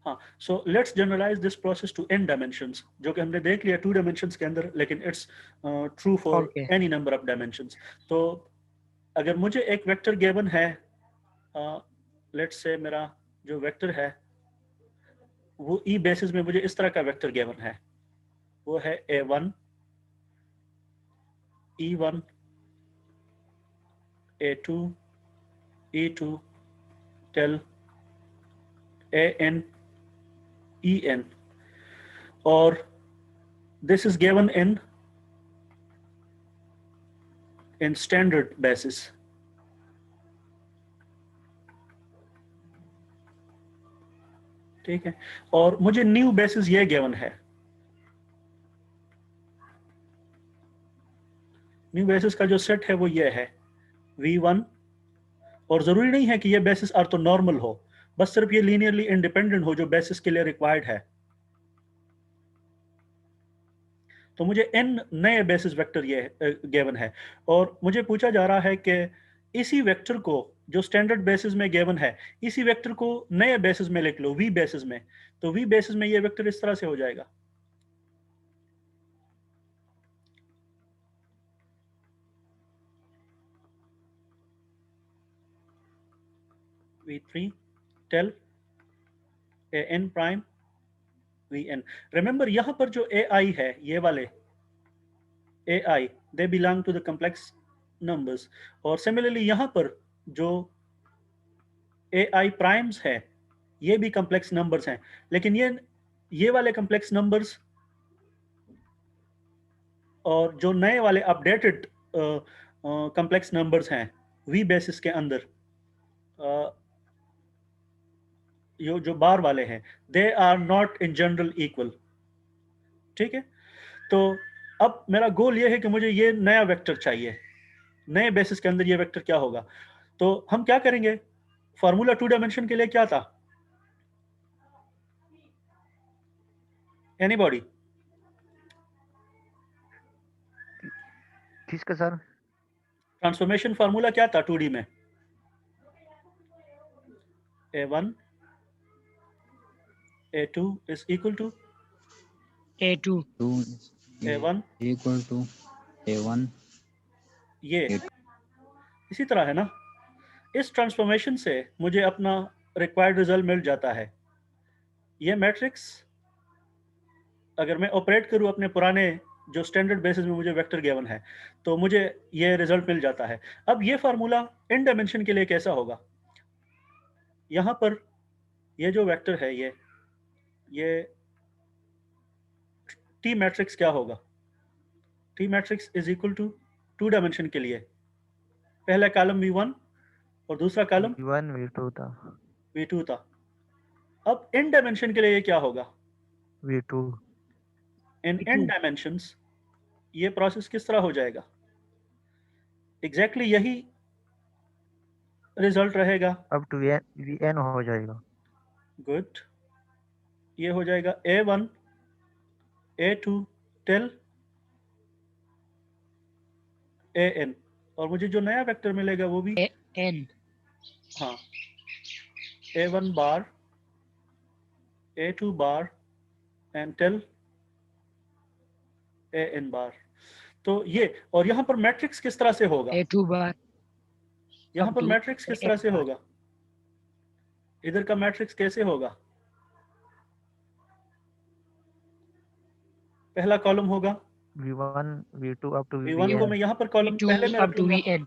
हाँ, so let's generalize this process to n dimensions, जो कि हमने देख लिया 2 डायमेंशंस के अंदर, लेकिन it's true for Okay. Any number of dimensions. तो अगर मुझे एक वेक्टर गिवन है, लेट्स से मेरा जो वेक्टर है वो ई बेसिस में मुझे इस तरह का वेक्टर गिवन है, वो है a1 e1 a2 e2 till an en, और this is given in standard basis। ठीक है, और मुझे न्यू बेसिस ये गिवन है। न्यू बेसिस का जो सेट है वो ये है v1, और जरूरी नहीं है कि ये बेसिस आर तो नॉर्मल हो, बस सिर्फ ये लीनियरली इंडिपेंडेंट हो जो बेसिस के लिए रिक्वायर्ड है। तो मुझे n नए बेसिस वेक्टर ये गिवन है, और मुझे पूछा जा रहा है कि इसी वेक्टर को जो स्टैंडर्ड बेसिस में गिवन है, इसी वेक्टर को नए बेसिस में लिख लो, v बेसिस में। तो v बेसिस में ये वेक्टर इस तरह से हो जाएगा, v3 till an prime vn। Remember यहां पर जो ai है, ये वाले ai they belong to the complex numbers, और सिमिलरली यहां पर जो ai प्राइम्स है ये भी कॉम्प्लेक्स नंबर्स हैं, लेकिन ये वाले कॉम्प्लेक्स नंबर्स और जो नए वाले अपडेटेड कॉम्प्लेक्स नंबर्स हैं वी बेसिस के अंदर, जो बार वाले हैं, they are not in general equal. ठीक है, तो अब मेरा गोल ये है कि मुझे ये नया वेक्टर चाहिए, नए बेसिस के अंदर ये वेक्टर क्या होगा। तो हम क्या करेंगे, फार्मूला 2 डायमेंशन के लिए क्या था, एनीबॉडी? किसका सर? ट्रांसफॉर्मेशन फार्मूला क्या था 2D में? a1 a2 is equal to A2. 2 a1, equal to a1 ये इसी तरह है ना। इस ट्रांसफॉर्मेशन से मुझे अपना रिक्वायर्ड रिजल्ट मिल जाता है। ये मैट्रिक्स अगर मैं ऑपरेट करूं अपने पुराने जो स्टैंडर्ड बेसिस में मुझे वेक्टर गिवन है, तो मुझे ये रिजल्ट मिल जाता है। अब ये फार्मूला इन डायमेंशन के लिए कैसा होगा, यहाँ पर ये जो वेक्टर है ये टी मैट्रिक्स क्या होगा, T matrix is equal to 2 dimension के लिए पहला कॉलम v1 और दूसरा कॉलम v1 v2 था। v2 था। अब इन डायमेंशन के लिए ये क्या होगा, v2 इन V2. डायमेंशंस ये प्रोसेस किस तरह हो जाएगा, एग्जैक्टली यही रिजल्ट रहेगा। अब टू vn हो जाएगा। गुड, ये हो जाएगा a1 a2 टिल an, और मुझे जो नया वेक्टर मिलेगा वो भी N. हाँ a1 bar a2 bar and till an बार। तो ये, और यहाँ पर मैट्रिक्स किस तरह से होगा, A2 bar. यहाँ up पर to मैट्रिक्स किस तरह N से bar. होगा, इधर का मैट्रिक्स कैसे होगा, पहला कॉलम होगा v1 v2 up to v1 को vn। मैं यहाँ पर कॉलम V2 पहले में up रख to लूंगा, Vn.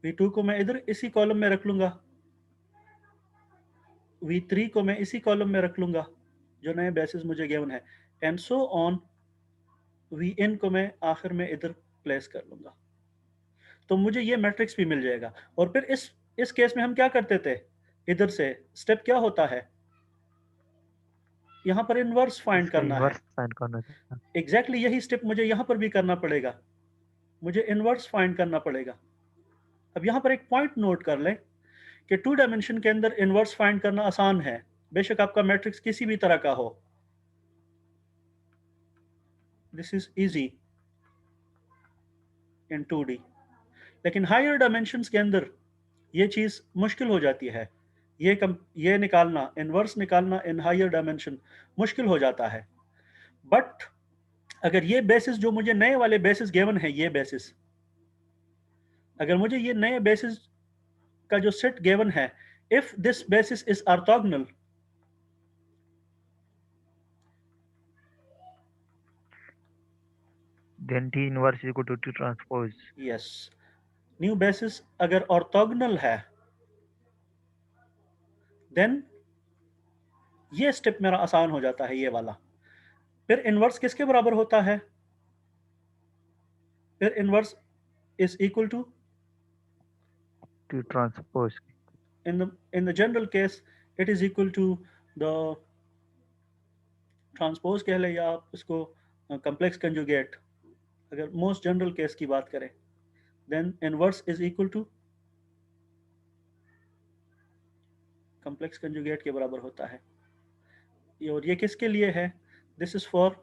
v2 को मैं इधर इसी कॉलम में रख लूंगा, v3 को मैं इसी कॉलम में रख लूंगा जो नए बेसिस मुझे गिवन है, एंड सो ऑन vn को मैं आखिर में इधर प्लेस कर लूंगा। तो मुझे ये मैट्रिक्स भी मिल जाएगा। और फिर इस केस में हम क्या करते थे, इधर से स्टेप क्या होता है, यहाँ पर इनवर्स फाइंड इसका करना है। इन्वर्स फाइंड करना था। एग्जैक्टली यही स्टेप मुझे यहाँ पर भी करना पड़ेगा, मुझे इनवर्स फाइंड करना पड़ेगा। अब यहाँ पर एक पॉइंट नोट कर लें कि 2 डायमेंशन के अंदर इनवर्स फाइंड करना आसान है, बेशक आपका मैट्रिक्स किसी भी तरह का हो, this is easy in 2D। लेकिन हायर डायमेंशंस के अंदर ये चीज़ मुश्किल हो जाती है। ये निकालना, इनवर्स निकालना इन हायर डायमेंशन मुश्किल हो जाता है। बट अगर ये बेसिस जो मुझे नए वाले बेसिस गिवन है, ये बेसिस, अगर मुझे ये नए बेसिस का जो सेट गिवन है, if this basis is orthogonal, then T inverse is equal to T transpose. Yes, new basis अगर ऑर्थोगोनल है, देन ये स्टेप मेरा आसान हो जाता है, ये वाला। फिर इनवर्स किसके बराबर होता है? फिर inverse is equal to, T transpose. in the general case it is equal to the transpose कह ले, या आप इसको कॉम्प्लेक्स कंजुगेट, अगर मोस्ट जनरल केस की बात करें, then inverse is equal to complex conjugate के बराबर होता है। और ये किसके लिए है? This is for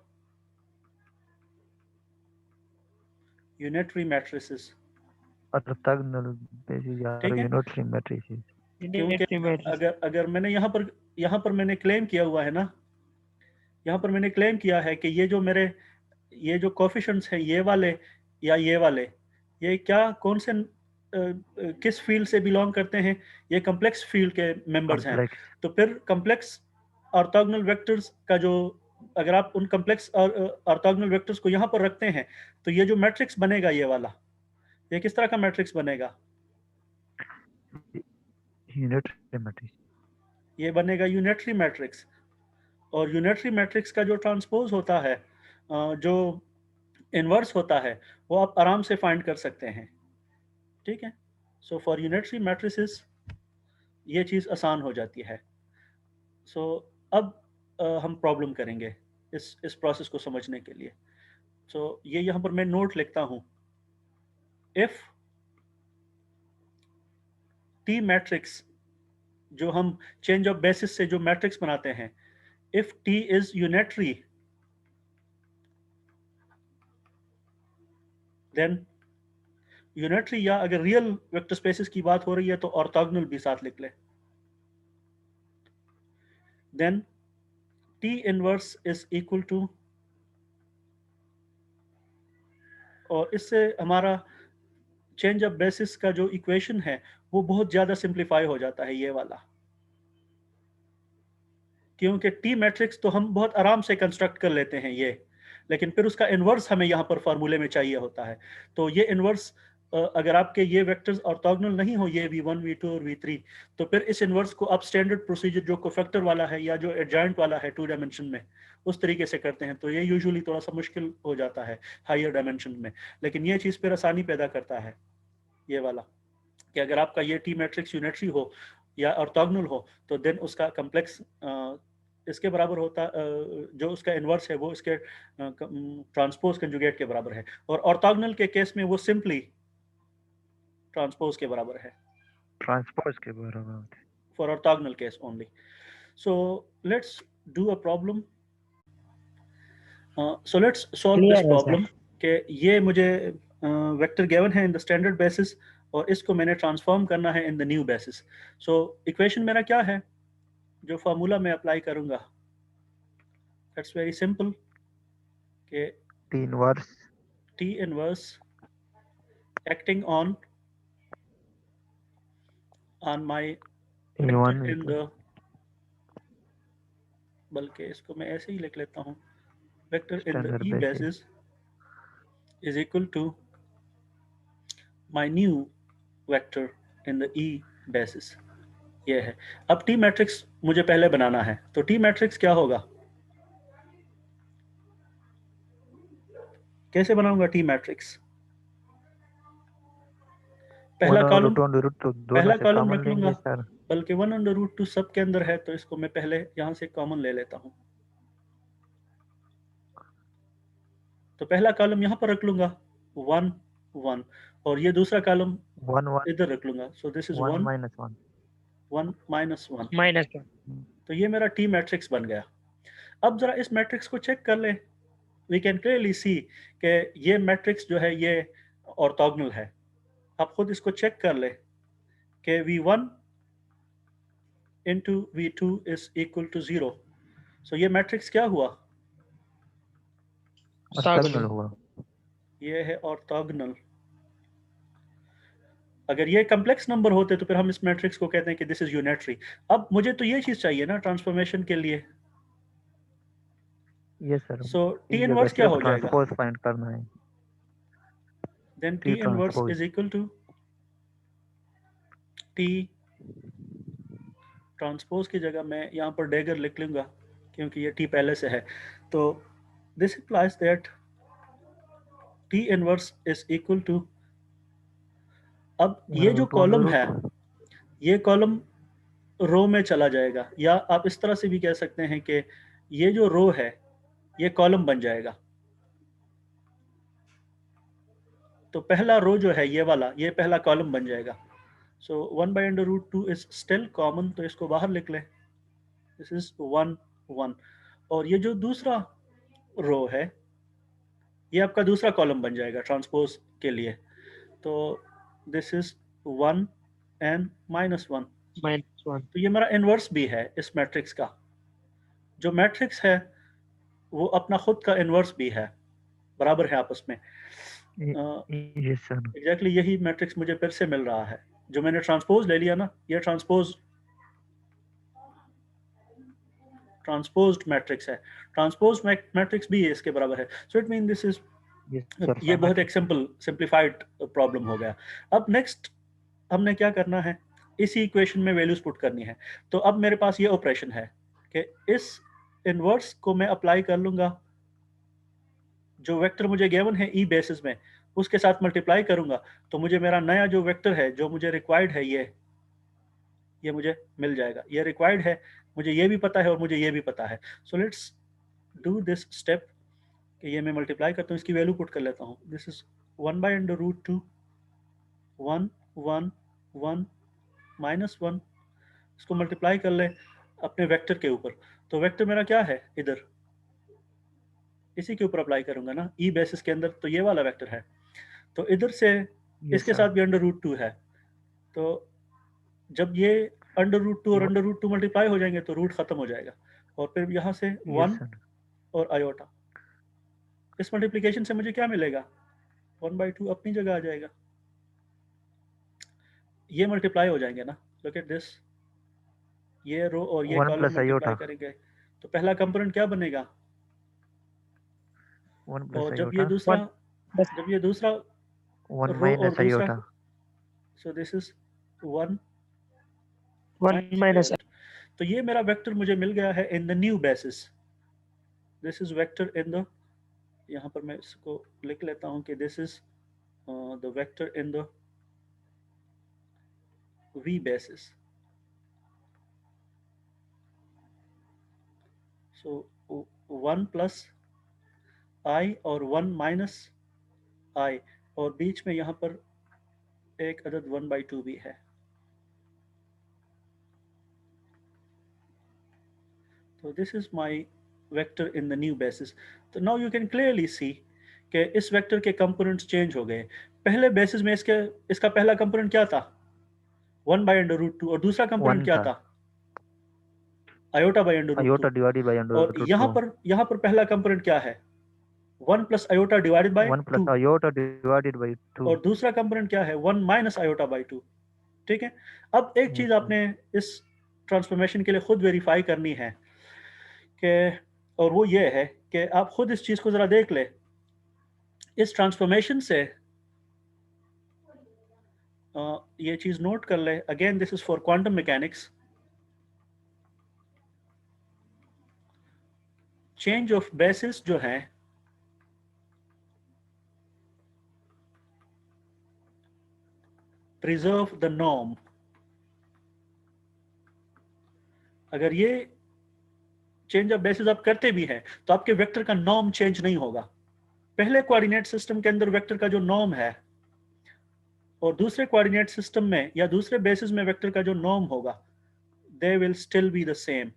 unitary matrices, Orthogonal basis are ठीक है? unitary matrices. क्योंकि अगर मैंने यहाँ पर मैंने क्लेम किया हुआ है ना, यहाँ पर मैंने क्लेम किया है कि ये जो कोफिशिएंट्स हैं, ये वाले या ये वाले, ये क्या कौन से किस फील्ड से बिलोंग करते हैं? ये कॉम्प्लेक्स फील्ड के मेंबर्स हैं। Complex. तो फिर कॉम्प्लेक्स ऑर्थोगोनल वेक्टर्स का जो, अगर आप उन कॉम्प्लेक्स ऑर्थोगोनल वेक्टर्स को यहाँ पर रखते हैं, तो ये जो मैट्रिक्स बनेगा, ये वाला, ये किस तरह का मैट्रिक्स बनेगा? Unitary matrix. ये बनेगा यूनिटरी मैट्रिक्स। और यूनिटरी मैट्रिक्स का जो ट्रांसपोज होता है, जो इनवर्स होता है, वो आप आराम से फाइंड कर सकते हैं, ठीक है? सो फॉर यूनिटरी मैट्रिसेस ये चीज़ आसान हो जाती है। सो अब हम प्रॉब्लम करेंगे इस प्रोसेस को समझने के लिए। सो ये यहाँ पर मैं नोट लिखता हूँ, इफ टी मैट्रिक्स, जो हम चेंज ऑफ बेसिस से जो मैट्रिक्स बनाते हैं, if T is unitary, then unitary, या अगर रियल वेक्टर स्पेसेस की बात हो रही है तो ऑर्थोगोनल भी साथ लिख ले, then T inverse is equal to, और इससे हमारा चेंज ऑफ बेसिस का जो इक्वेशन है वो बहुत ज़्यादा सिंप्लीफाई हो जाता है, ये वाला। क्योंकि टी मैट्रिक्स तो हम बहुत आराम से कंस्ट्रक्ट कर लेते हैं ये, लेकिन फिर उसका इन्वर्स हमें यहाँ पर फार्मूले में चाहिए होता है। तो ये इन्वर्स, अगर आपके ये वेक्टर्स ऑर्थोगोनल नहीं हो, ये v1, v2 और v3, तो फिर इस इन्वर्स को आप स्टैंडर्ड प्रोसीजर जो कोफैक्टर वाला है या जो एडजॉइंट वाला है 2 डायमेंशन में, उस तरीके से करते हैं। तो ये यूजुअली थोड़ा सा मुश्किल हो जाता है हायर डायमेंशन में, लेकिन ये चीज़ फिर आसानी पैदा करता है, ये वाला, कि अगर आपका ये टी मैट्रिक्स यूनिटरी हो या ऑर्थोगोनल हो, तो देन उसका कॉम्प्लेक्स इसके बराबर होता, जो उसका इन्वर्स है वो इसके ट्रांसपोज कंजुगेट के बराबर है। और ऑर्थोगोनल के केस में वो सिंपली ट्रांसपोज के बराबर है, Transpose के बराबर होता है. For orthogonal case only. So let's do a problem, so let's solve Clear this है, प्रॉब्लम कि ये मुझे वेक्टर गिवन है इन द स्टैंडर्ड बेसिस, और इसको मैंने ट्रांसफॉर्म करना है इन the new basis. So equation मेरा क्या है, जो फार्मूला मैं अप्लाई करूंगा, दैट्स वेरी सिंपल, कि T inverse T inverse acting on my A1 in the, बल्कि इसको मैं ऐसे ही लिख लेता हूँ, vector in the standard E basis. basis is equal to my new vector in the E basis, ये है। अब T मैट्रिक्स मुझे पहले बनाना है, तो T मैट्रिक्स क्या होगा, कैसे बनाऊंगा T मैट्रिक्स? पहला कॉलम, पहला कॉलम रख लूंगा, बल्कि 1/√2 सब के अंदर है, तो इसको मैं पहले यहाँ से कॉमन ले लेता हूँ। तो पहला कॉलम यहाँ पर रख लूंगा 1 1, और ये दूसरा कॉलम 1 1 इधर रख लूंगा। So this is 1 1 minus 1. 1 minus 1, -1. तो ये मेरा टी मैट्रिक्स बन गया। अब जरा इस मैट्रिक्स को चेक कर ले, वी कैन क्लियरली सी कि ये मैट्रिक्स जो है ये ऑर्थोगोनल है। आप खुद इसको चेक कर ले कि v1 into V2 is equal to 0. So ये मैट्रिक्स क्या हुआ? ऑर्थोगोनल हुआ। ये है ऑर्थोगोनल। अगर ये कम्प्लेक्स नंबर होते तो फिर हम इस मैट्रिक्स को कहते हैं कि दिस इज यूनिटरी। अब मुझे तो ये चीज चाहिए ना ट्रांसफॉर्मेशन के लिए। Yes sir. सो टी इस जगह इनवर्स क्या सिर्फ हो जाएगा? ट्रांसपोज फाइंड करना है। Then T T inverse transpose is equal to T transpose की जगह मैं यहाँ पर डेगर लिख लूंगा क्योंकि ये टी पहले से है। तो this implies that T inverse is equal to, अब ये जो कॉलम है ये कॉलम रो में चला जाएगा, या आप इस तरह से भी कह सकते हैं कि ये जो रो है ये कॉलम बन जाएगा। तो पहला रो जो है ये वाला, ये पहला कॉलम बन जाएगा। सो 1/√2 इज स्टिल कॉमन, तो इसको बाहर लिख लें। This is 1 1। और ये जो दूसरा रो है ये आपका दूसरा कॉलम बन जाएगा ट्रांसपोज के लिए। तो दिस इज 1 एंड -1। -1। तो ये मेरा इनवर्स भी है इस मैट्रिक्स का। जो मैट्रिक्स है वो अपना खुद का इनवर्स भी है, बराबर है आपस में। Yes sir. एग्जैक्टली यही मैट्रिक्स मुझे फिर से मिल रहा है। जो मैंने ट्रांसपोज ले लिया ना, ये ट्रांसपोज्ड मैट्रिक्स है। ट्रांसपोज्ड मैट्रिक्स भी इसके बराबर है। So it mean this is, ये बहुत एक सिंप्लीफाइड प्रॉब्लम हो गया। अब नेक्स्ट हमने क्या करना है, इसी इक्वेशन में वैल्यूज पुट करनी है। तो अब मेरे पास ये ऑपरेशन है कि इस इनवर्स को मैं अप्लाई कर लूंगा, जो वेक्टर मुझे गिवन है ई बेसिस में उसके साथ मल्टीप्लाई करूंगा, तो मुझे मेरा नया जो वेक्टर है जो मुझे रिक्वायर्ड है ये मुझे मिल जाएगा। ये रिक्वायर्ड है, मुझे ये भी पता है और मुझे ये भी पता है। So let's do this step कि ये मैं मल्टीप्लाई करता हूँ, इसकी वैल्यू पुट कर लेता हूँ। This is 1/√2 1 1 1 -1। इसको मल्टीप्लाई कर ले अपने वेक्टर के ऊपर। तो वेक्टर मेरा क्या है, इधर इसी के ऊपर अप्लाई करूंगा ना, ई बेसिस के अंदर तो ये वाला वेक्टर है। तो इधर से इसके साथ भी √2 है। तो जब ये √2 और √2 मल्टीप्लाई हो जाएंगे तो रूट खत्म हो जाएगा, और फिर यहाँ से 1 और आयोटा। इस मल्टीप्लिकेशन से मुझे क्या मिलेगा, 1/2 अपनी जगह आ जाएगा। ये मल्टीप्लाई हो जाएंगे ना, लुक एट दिस, ये रो और ये कॉलम मल्टीप्लाई करेंगे तो पहला कंपोनेंट क्या बनेगा, और जब ये दूसरा रो और दूसरा, सो दिस इज 1 -. तो ये मेरा वेक्टर मुझे मिल गया है इन the new basis. This is vector in the, यहाँ पर मैं इसको लिख लेता हूँ कि this is the vector in the V basis. So 1 plus I और 1 minus I, और बीच में यहाँ पर एक अदद 1/2 भी है। तो this is my vector in the new basis. तो now you can clearly see कि इस वेक्टर के कंपोनेंट्स चेंज हो गए। पहले बेसिस में इसका पहला कंपोनेंट क्या था, 1/√2, और दूसरा कंपोनेंट क्या था, आयोटा डिवाइडेड बाय √2। और यहाँ पर पहला कंपोनेंट क्या है, 1 plus iota divided by 2, और दूसरा कंपोनेंट क्या है, 1 minus iota by 2। ठीक है। अब एक चीज आपने इस ट्रांसफॉर्मेशन के लिए खुद वेरीफाई करनी है कि, और वो ये है कि आप खुद इस चीज को जरा देख ले। इस ट्रांसफॉर्मेशन से ये चीज नोट कर ले, again this is for quantum mechanics. Change of basis जो है प्रिजर्व द नॉर्म। अगर ये चेंज ऑफ बेसिस आप करते भी हैं तो आपके वेक्टर का नॉर्म चेंज नहीं होगा। पहले कोऑर्डिनेट सिस्टम के अंदर वेक्टर का जो नॉर्म है और दूसरे कोऑर्डिनेट सिस्टम में या दूसरे बेसिस में वेक्टर का जो नॉर्म होगा, they will still be the same.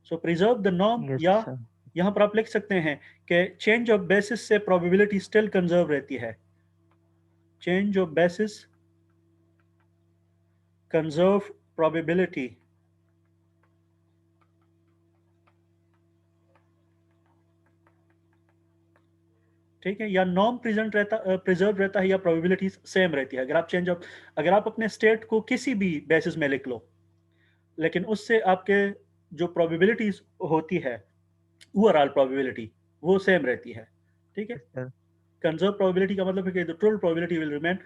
So preserve the norm, या यहां पर आप लिख सकते हैं कि चेंज ऑफ बेसिस से प्रोबेबिलिटी स्टिल कंजर्व रहती है। Change of basis conserve probability ठीक है, या नॉर्म प्रिजर्व रहता है या प्रोबेबिलिटीज सेम रहती है। अगर आप अपने स्टेट को किसी भी बेसिस में लिख लो, लेकिन उससे आपके जो प्रोबेबिलिटीज होती है, ओवरऑल प्रोबेबिलिटी, वो सेम रहती है। ठीक है, यस सर। कंजर्व प्रोबेबिलिटी का मतलब है कि the total probability will remain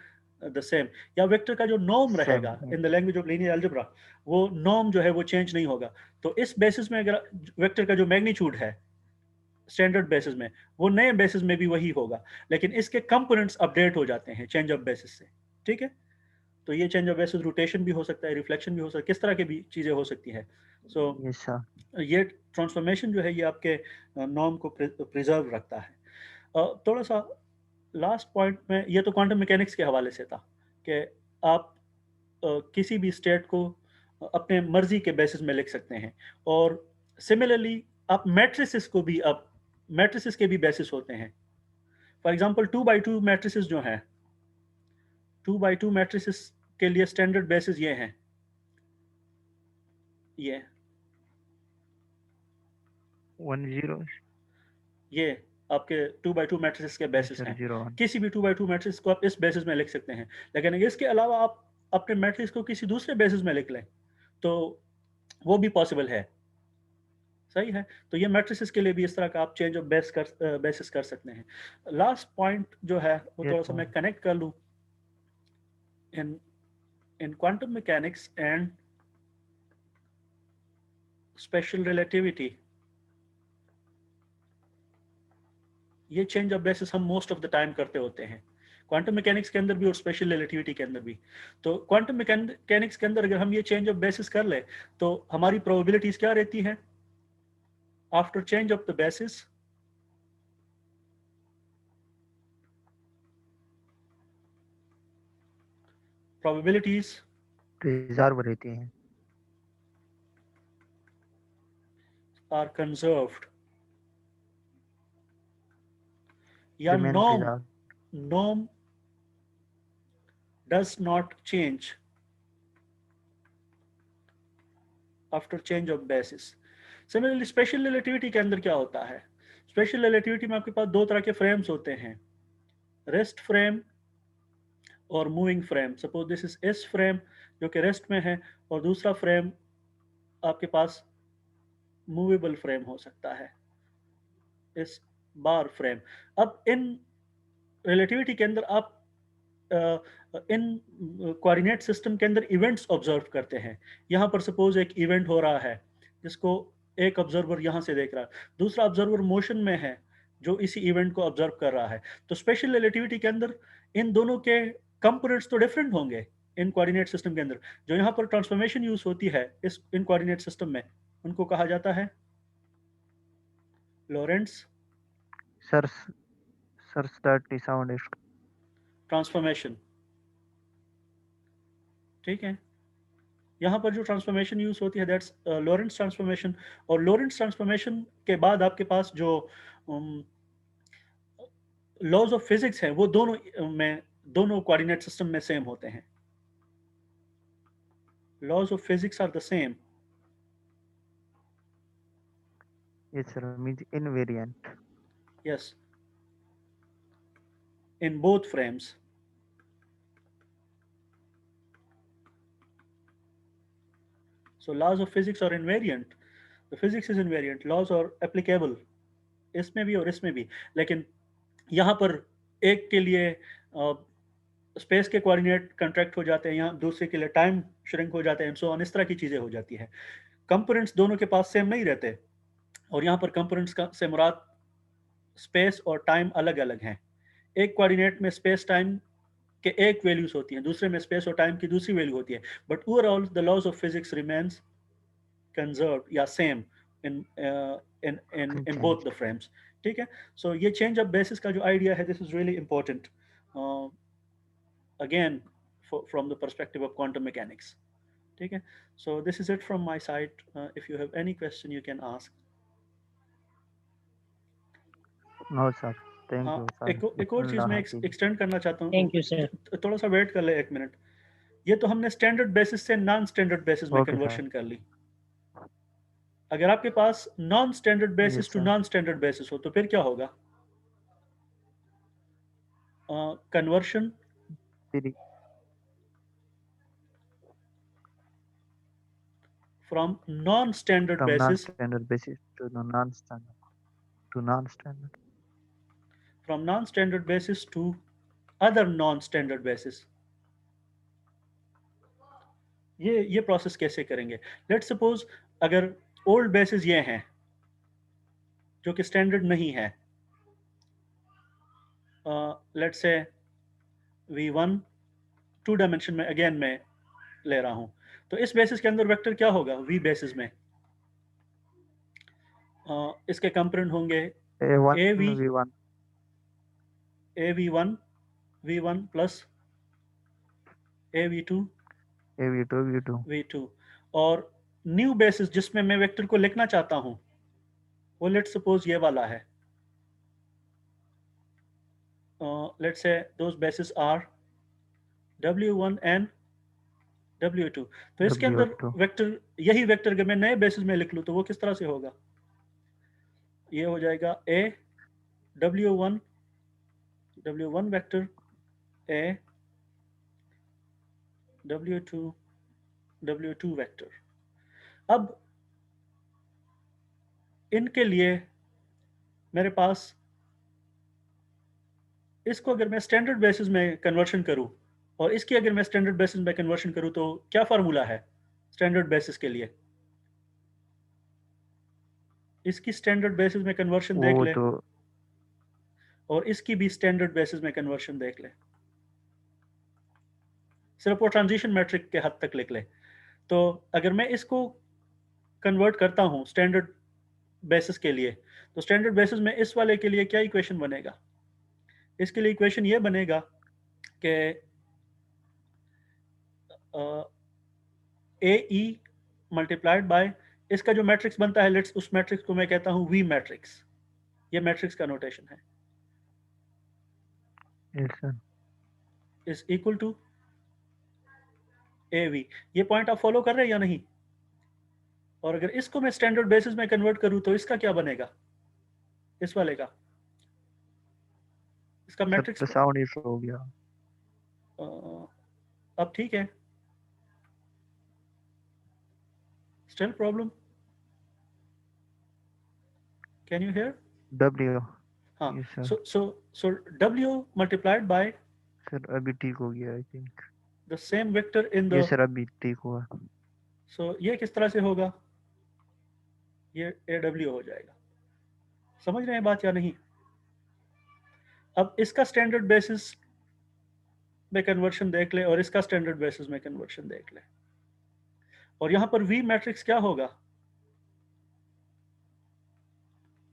the same. या वेक्टर का जो नॉर्म सेम रहेगा in the language of linear algebra, वो नॉर्म जो है वो चेंज नहीं होगा। तो इस बेसिस में अगर वेक्टर का जो मैग्नीट्यूड है स्टैंडर्ड बेसिस में, वो नए बेसिस में भी वही होगा, लेकिन इसके कंपोनेंट्स अपडेट हो जाते हैं चेंज ऑफ बेसिस से। ठीक है, तो ये चेंज ऑफ बेसिस रोटेशन भी हो सकता है, रिफ्लेक्शन भी हो सकता है, किस तरह की भी चीज़ें हो सकती हैं। So yes sir. ये ट्रांसफॉर्मेशन जो है ये आपके नॉर्म को प्रिजर्व रखता है। थोड़ा सा लास्ट पॉइंट में, ये तो क्वांटम मैकेनिक्स के हवाले से था कि आप किसी भी स्टेट को अपने मर्जी के बेसिस में लिख सकते हैं, और सिमिलरली आप मैट्रिसेस को भी, अब मैट्रिसेस के भी बेसिस होते हैं। फॉर एग्जांपल 2x2 मैट्रिसेस जो हैं, 2x2 मैट्रिसेस के लिए स्टैंडर्ड बेसिस ये हैं, ये 10 ये आपके 2x2 मैट्रिसेस के बेसिस सर हैं। 01। किसी भी 2x2 मैट्रिक्स को आप इस बेसिस में लिख सकते हैं, लेकिन अगर इसके अलावा आप अपने मैट्रिक्स को किसी दूसरे बेसिस में लिख लें तो वो भी पॉसिबल है। सही है, तो ये मैट्रिसेस के लिए भी इस तरह का आप चेंज ऑफ बेसिस कर सकते हैं। लास्ट पॉइंट जो है वो Yes, थोड़ा सा sir. मैं कनेक्ट कर लूँ इन quantum mechanics and special relativity. ये चेंज ऑफ बेसिस हम मोस्ट ऑफ द टाइम करते होते हैं, क्वांटम मैकेनिक्स के अंदर भी और स्पेशल रिलेटिविटी के अंदर भी। तो क्वांटम मैकेनिक्स के अंदर अगर हम ये चेंज ऑफ बेसिस कर ले तो हमारी प्रोबेबिलिटीज क्या रहती हैं after change of the basis? Probabilities reserve रहती हैं। आर कंजर्व्ड, या Remain preserved. norm does not change after change of basis। Similarly special relativity के अंदर क्या होता है? स्पेशल रिलेटिविटी में आपके पास दो तरह के फ्रेम्स होते हैं, रेस्ट फ्रेम और moving frame. Suppose this is S frame जो कि रेस्ट में है, और दूसरा फ्रेम आपके पास मूवेबल फ्रेम हो सकता है, इस बार फ्रेम। अब इन रिलेटिविटी के अंदर आप इन कोऑर्डिनेट सिस्टम के अंदर इवेंट्स ऑब्जर्व करते हैं। यहाँ पर सपोज एक इवेंट हो रहा है जिसको एक ऑब्जर्वर यहाँ से देख रहा है, दूसरा ऑब्जर्वर मोशन में है जो इसी इवेंट को ऑब्जर्व कर रहा है। तो स्पेशल रिलेटिविटी के अंदर इन दोनों के कंपोनेंट्स तो डिफरेंट होंगे इन कोऑर्डिनेट सिस्टम के अंदर। जो यहाँ पर ट्रांसफॉर्मेशन यूज होती है इस इन कोऑर्डिनेट सिस्टम में, उनको कहा जाता है लॉरेंट्ज Sir, sir, that the sound is transformation. ठीक है, यहाँ पर जो ट्रांसफॉर्मेशन यूज होती है दैट्स लॉरेंट्ज ट्रांसफॉर्मेशन। और लॉरेंट्ज ट्रांसफॉर्मेशन के बाद आपके पास जो लॉज ऑफ फिजिक्स हैं वो दोनों कोऑर्डिनेट सिस्टम में सेम होते हैं। Laws of physics are the same. yes, sir, means invariant. Yes, in both frames. So laws of physics are invariant. The physics is invariant. Laws are applicable इसमें भी और इसमें भी, लेकिन यहाँ पर एक के लिए स्पेस के कोऑर्डिनेट कंट्रैक्ट हो जाते हैं, यहाँ दूसरे के लिए टाइम श्रिंक हो जाते हैं, सो ऑन, इस तरह की चीज़ें हो जाती है। कंपोनेंट्स दोनों के पास सेम नहीं रहते, और यहाँ पर कंपोनेंट्स का से मुराद स्पेस और टाइम अलग अलग हैं। एक कोऑर्डिनेट में स्पेस टाइम के एक वैल्यूज होती हैं, दूसरे में स्पेस और टाइम की दूसरी वैल्यू होती है, but overall the laws of physics remains conserved या same in both the frames। ठीक है, सो ये चेंज ऑफ बेसिस का जो आइडिया है, this is really important again from the perspective of quantum mechanics. ठीक है, so this is it from my side. If you have any question you can ask. No, sir. Thank हाँ, you, sir. एक और चीज़ अल्लाह मैं हाफिज। Extend करना चाहता हूँ, Thank you, sir. थोड़ा सा वेट कर ले एक मिनट। ये तो हमने स्टैंडर्ड बेसिस से नॉन स्टैंडर्ड बेसिस में Okay, sir. कन्वर्शन कर ली। अगर आपके पास नॉन स्टैंडर्ड बेसिस Yes, टू sir. नॉन स्टैंडर्ड बेसिस हो तो फिर क्या होगा? conversion 3 from non-standard from basis non-standard basis to the non-standard. from non-standard basis to other non-standard basis. ये प्रोसेस कैसे करेंगे? लेट्स सपोज अगर ओल्ड बेसिस ये हैं जो कि स्टैंडर्ड नहीं है, लेट्स से v1 2 डायमेंशन में अगेन मैं ले रहा हूं, तो इस बेसिस के अंदर वेक्टर क्या होगा? v बेसिस में इसके कंपोनेंट होंगे A1 av V1 av1 v1 plus av2 AV2 V2 v2, और न्यू बेसिस जिसमें मैं वेक्टर को लिखना चाहता हूं वो लेट्स सपोज ये वाला है. Let's say those basis are w1 and w2. तो इसके अंदर W2 वेक्टर, यही वेक्टर अगर मैं नए बेसिस में लिख लूं तो वो किस तरह से होगा? ये हो जाएगा a w1 vector a w2 vector. अब इनके लिए मेरे पास, इसको अगर मैं स्टैंडर्ड बेसिस में कन्वर्शन करूं और इसकी अगर मैं स्टैंडर्ड बेसिस में कन्वर्शन करूं तो क्या फार्मूला है स्टैंडर्ड बेसिस के लिए? इसकी स्टैंडर्ड बेसिस में कन्वर्शन देख वो ले तो और इसकी भी स्टैंडर्ड बेसिस में कन्वर्शन देख ले, सिर्फ वो ट्रांजिशन मैट्रिक के हद तक लिख ले. तो अगर मैं इसको कन्वर्ट करता हूं स्टैंडर्ड बेसिस के लिए, तो स्टैंडर्ड बेसिस में इस वाले के लिए क्या इक्वेशन बनेगा? इसके लिए इक्वेशन ये बनेगा कि ए ई मल्टीप्लाइड बाय इसका जो मैट्रिक्स बनता है, लेट्स उस मैट्रिक्स को मैं कहता हूं वी मैट्रिक्स. ये मैट्रिक्स का नोटेशन है. yes sir. Is equal to A V. ये पॉइंट आप फॉलो कर रहे हैं या नहीं? और अगर इसको मैं स्टैंडर्ड बेसिस में कन्वर्ट करूं तो इसका क्या बनेगा? इस वाले का, इसका सर मैट्रिक्स तो साउंड इशू हो गया. अब ठीक है? Still problem? Can you here? W हाँ. yes sir. So w multiplied by sir अभी ठीक हो गया I think. The same vector in the, ये सर अभी ठीक हुआ. सो ये किस तरह से होगा? ये aw हो जाएगा. समझ रहे हैं बात या नहीं? अब इसका स्टैंडर्ड बेसिस में कन्वर्शन देख ले और इसका स्टैंडर्ड बेसिस में कन्वर्शन देख ले, और यहां पर v मैट्रिक्स क्या होगा?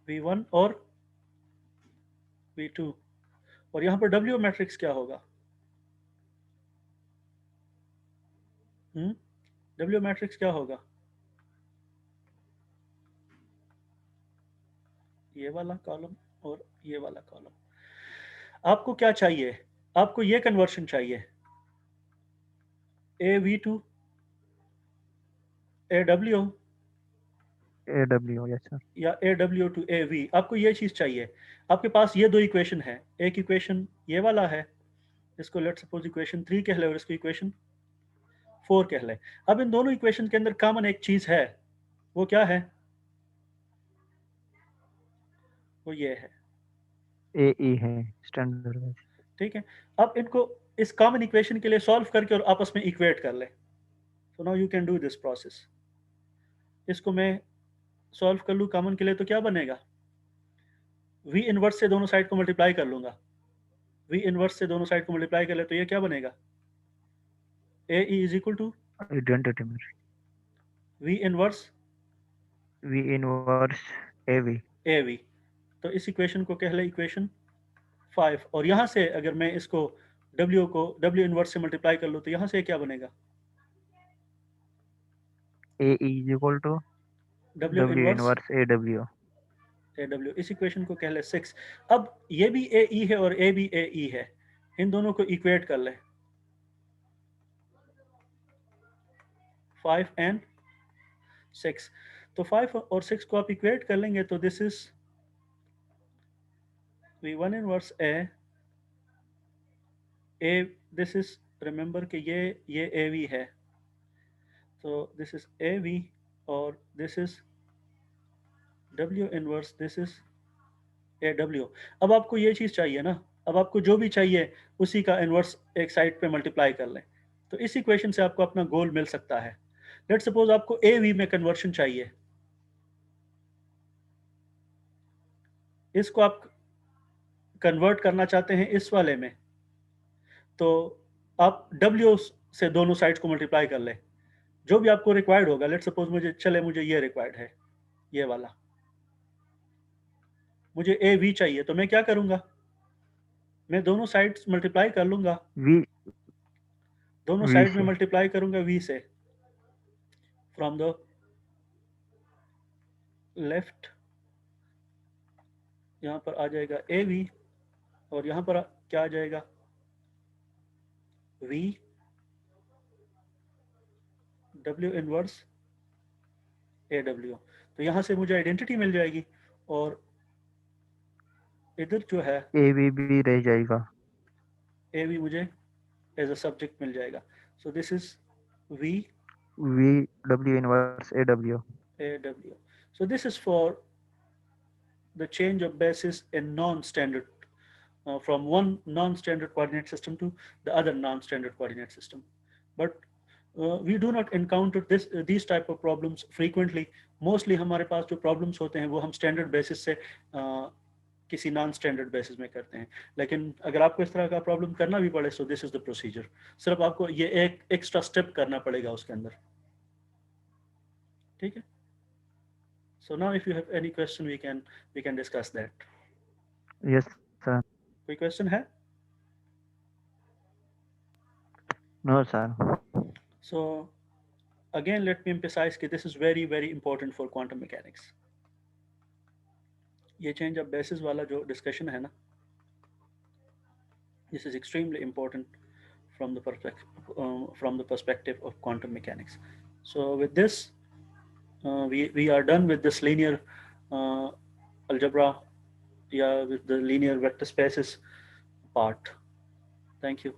v1 और v2, और यहां पर w मैट्रिक्स क्या होगा? w मैट्रिक्स क्या होगा? ये वाला कॉलम और ये वाला कॉलम. आपको क्या चाहिए? आपको ये कन्वर्शन चाहिए av2 aw AW yes sir. या aw to av. आपको ये चीज चाहिए. आपके पास ये दो इक्वेशन है. एक इक्वेशन ये वाला है, इसको लेट्स सपोज इक्वेशन 3 कह ले और इसको इक्वेशन 4 कह ले. अब इन दोनों इक्वेशन के अंदर कॉमन एक चीज है, वो क्या है? वो ये है. AE है स्टैंडर्ड बेसिस. ठीक है. अब इनको इस कॉमन इक्वेशन के लिए सॉल्व करके और आपस में इक्वेट कर ले. So now you can do this process. इसको मैं सॉल्व कर लूँ कॉमन के लिए तो क्या बनेगा? v इनवर्स से दोनों साइड को मल्टीप्लाई कर लूंगा. v इनवर्स से दोनों साइड को मल्टीप्लाई कर ले तो ये क्या बनेगा? ए इज इक्वल टू आइडेंटिटी में v inverse V inverse AV. av. तो इस इक्वेशन को कह ले इक्वेशन 5, और यहां से अगर मैं इसको w को w इनवर्स से मल्टीप्लाई कर लूँ तो यहां से क्या बनेगा? AE is equal to w W inverse inverse AW. aw. इस इक्वेशन को कह ले 6. अब ये भी ae है और a भी ae है, इन दोनों को इक्वेट कर ले 5 एंड 6. तो 5 और 6 को आप इक्वेट कर लेंगे तो this is v1 inverse a this is, remember कि ये AV है, तो दिस इज AV और this is W inverse, this is AW। अब आपको ये चीज़ चाहिए ना, अब आपको जो भी चाहिए उसी का इनवर्स एक साइड पे मल्टीप्लाई कर लें, तो इस इक्वेशन से आपको अपना गोल मिल सकता है। लेट सपोज आपको AV में कन्वर्शन चाहिए, इसको आप कन्वर्ट करना चाहते हैं इस वाले में, तो आप W से दोनों साइड्स को मल्टीप्लाई कर लें, जो भी आपको रिक्वायर्ड होगा। लेट सपोज मुझे ये रिक्वायर्ड है, ये वाला मुझे AV चाहिए, तो मैं क्या करूंगा, मैं दोनों साइड्स मल्टीप्लाई कर लूंगा, V दोनों V साइड में से मल्टीप्लाई करूंगा V से, फ्रॉम द लेफ्ट यहाँ पर आ जाएगा AV और यहाँ पर क्या आ जाएगा V W इनवर्स AW। तो यहाँ से मुझे आइडेंटिटी मिल जाएगी और इधर जो है AV भी रह जाएगा। AV मुझे एज अ सब्जेक्ट मिल जाएगा। So this is V W inverse AW। AW। So this is for the change of basis in non-standard, from one non-standard coordinate system to the other non-standard coordinate system. But we do not encounter these type of problems frequently. Mostly हमारे पास जो problems होते हैं वो हम standard basis से किसी non standard basis में करते हैं। लेकिन अगर आपको इस तरह का प्रॉब्लम करना भी पड़े, so this is the procedure. सिर्फ आपको ये एक एक्स्ट्रा स्टेप करना पड़ेगा उसके अंदर, ठीक है। So now if you have any question we can discuss that. Yes sir। कोई क्वेश्चन है? No sir। So again let me emphasize that this is very very important for quantum mechanics. ये change of basis वाला जो discussion है ना, this is extremely important from the perspective of quantum mechanics. So with this we are done with this linear algebra, yeah, with the linear vector spaces part. Thank you.